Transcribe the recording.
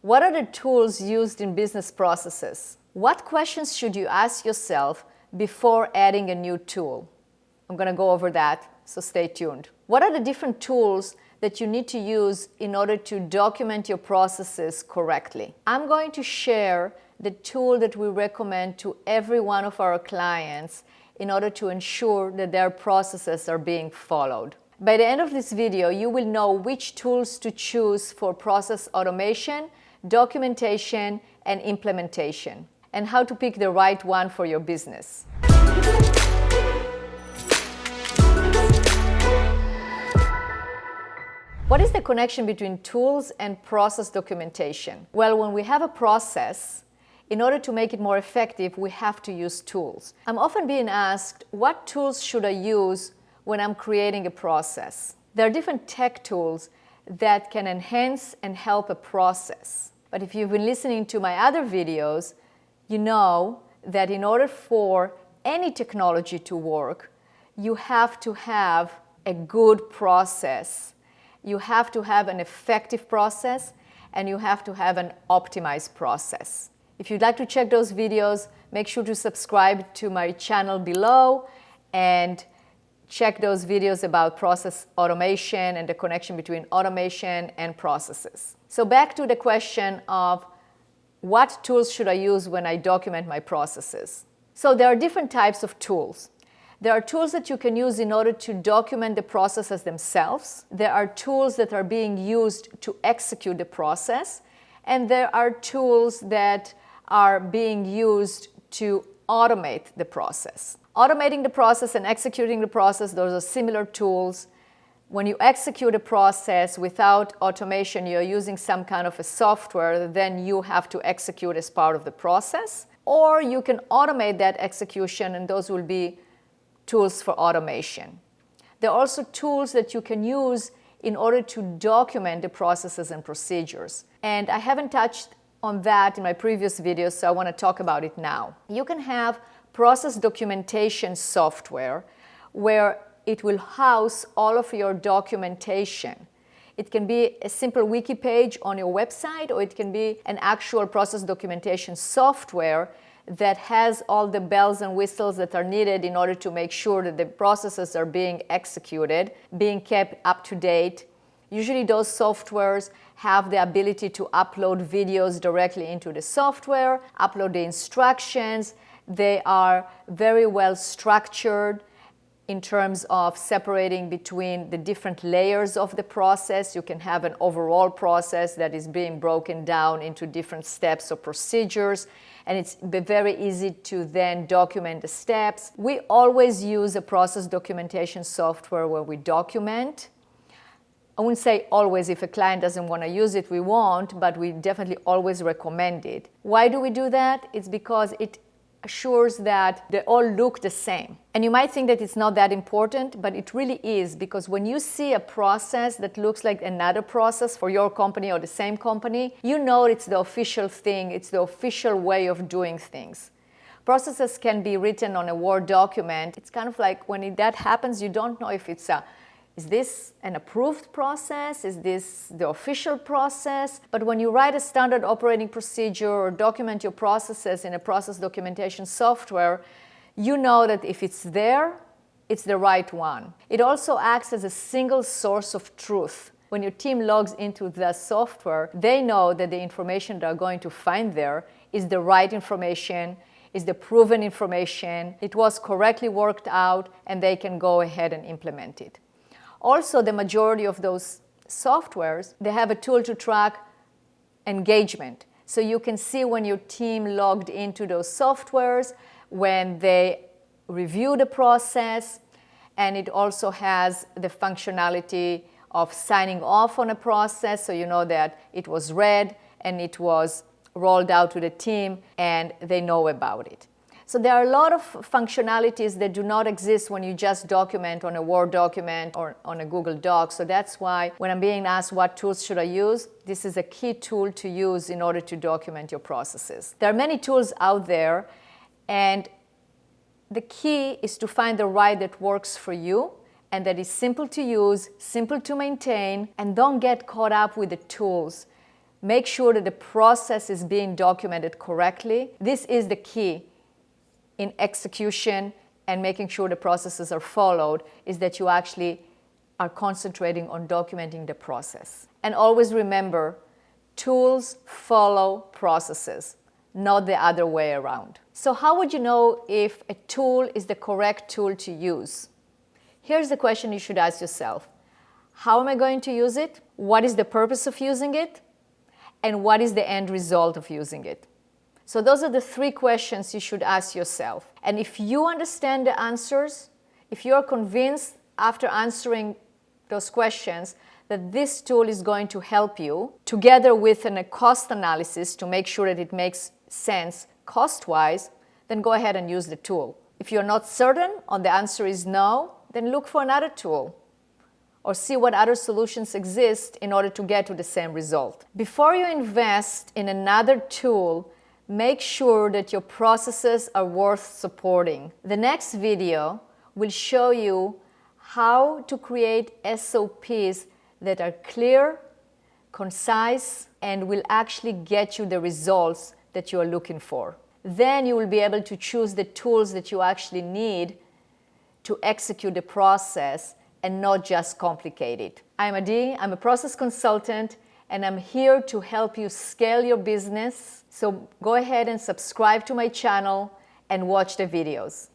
What are the tools used in business processes? What questions should you ask yourself before adding a new tool? I'm going to go over that, so stay tuned. What are the different tools that you need to use in order to document your processes correctly? I'm going to share the tool that we recommend to every one of our clients in order to ensure that their processes are being followed. By the end of this video, you will know which tools to choose for process automation, documentation, and implementation, and how to pick the right one for your business. What is the connection between tools and process documentation? Well, when we have a process, in order to make it more effective, we have to use tools. I'm often being asked, what tools should I use when I'm creating a process? There are different tech tools that can enhance and help a process. But if you've been listening to my other videos, you know that in order for any technology to work, you have to have a good process. You have to have an effective process, and you have to have an optimized process. If you'd like to check those videos, make sure to subscribe to my channel below and check those videos about process automation and the connection between automation and processes. So back to the question of what tools should I use when I document my processes? So there are different types of tools. There are tools that you can use in order to document the processes themselves. There are tools that are being used to execute the process. And there are tools that are being used to automate the process. Automating the process and executing the process, those are similar tools. When you execute a process without automation, you're using some kind of a software that then you have to execute as part of the process. Or you can automate that execution, and those will be tools for automation. There are also tools that you can use in order to document the processes and procedures. And I haven't touched on that in my previous videos, so I want to talk about it now. You can have process documentation software where it will house all of your documentation. It can be a simple wiki page on your website, or it can be an actual process documentation software that has all the bells and whistles that are needed in order to make sure that the processes are being executed, being kept up to date. Usually those softwares have the ability to upload videos directly into the software, upload the instructions. They are very well structured in terms of separating between the different layers of the process. You can have an overall process that is being broken down into different steps or procedures, and it's very easy to then document the steps. We always use a process documentation software where we document. I wouldn't say always. If a client doesn't want to use it, we won't, but we definitely always recommend it. Why do we do that? It's because it assures that they all look the same. And you might think that it's not that important, but it really is, because when you see a process that looks like another process for your company or the same company, you know it's the official thing, it's the official way of doing things. Processes can be written on a Word document. It's kind of like when that happens, you don't know if is this an approved process? Is this the official process? But when you write a standard operating procedure or document your processes in a process documentation software, you know that if it's there, it's the right one. It also acts as a single source of truth. When your team logs into the software, they know that the information they're going to find there is the right information, is the proven information, it was correctly worked out, and they can go ahead and implement it. Also, the majority of those softwares, they have a tool to track engagement. So you can see when your team logged into those softwares, when they review the process, and it also has the functionality of signing off on a process, so you know that it was read and it was rolled out to the team and they know about it. So there are a lot of functionalities that do not exist when you just document on a Word document or on a Google Doc. So that's why when I'm being asked what tools should I use, this is a key tool to use in order to document your processes. There are many tools out there, and the key is to find the right that works for you and that is simple to use, simple to maintain, and don't get caught up with the tools. Make sure that the process is being documented correctly. This is the key in execution and making sure the processes are followed, is that you actually are concentrating on documenting the process. And always remember, tools follow processes, not the other way around. So how would you know if a tool is the correct tool to use? Here's the question you should ask yourself. How am I going to use it? What is the purpose of using it? And what is the end result of using it? So those are the 3 questions you should ask yourself. And if you understand the answers, if you are convinced after answering those questions that this tool is going to help you, together with a cost analysis to make sure that it makes sense cost-wise, then go ahead and use the tool. If you're not certain or the answer is no, then look for another tool or see what other solutions exist in order to get to the same result. Before you invest in another tool, make sure that your processes are worth supporting. The next video will show you how to create SOPs that are clear, concise, and will actually get you the results that you are looking for. Then you will be able to choose the tools that you actually need to execute the process and not just complicate it. I'm Adi, I'm a process consultant, and I'm here to help you scale your business. So go ahead and subscribe to my channel and watch the videos.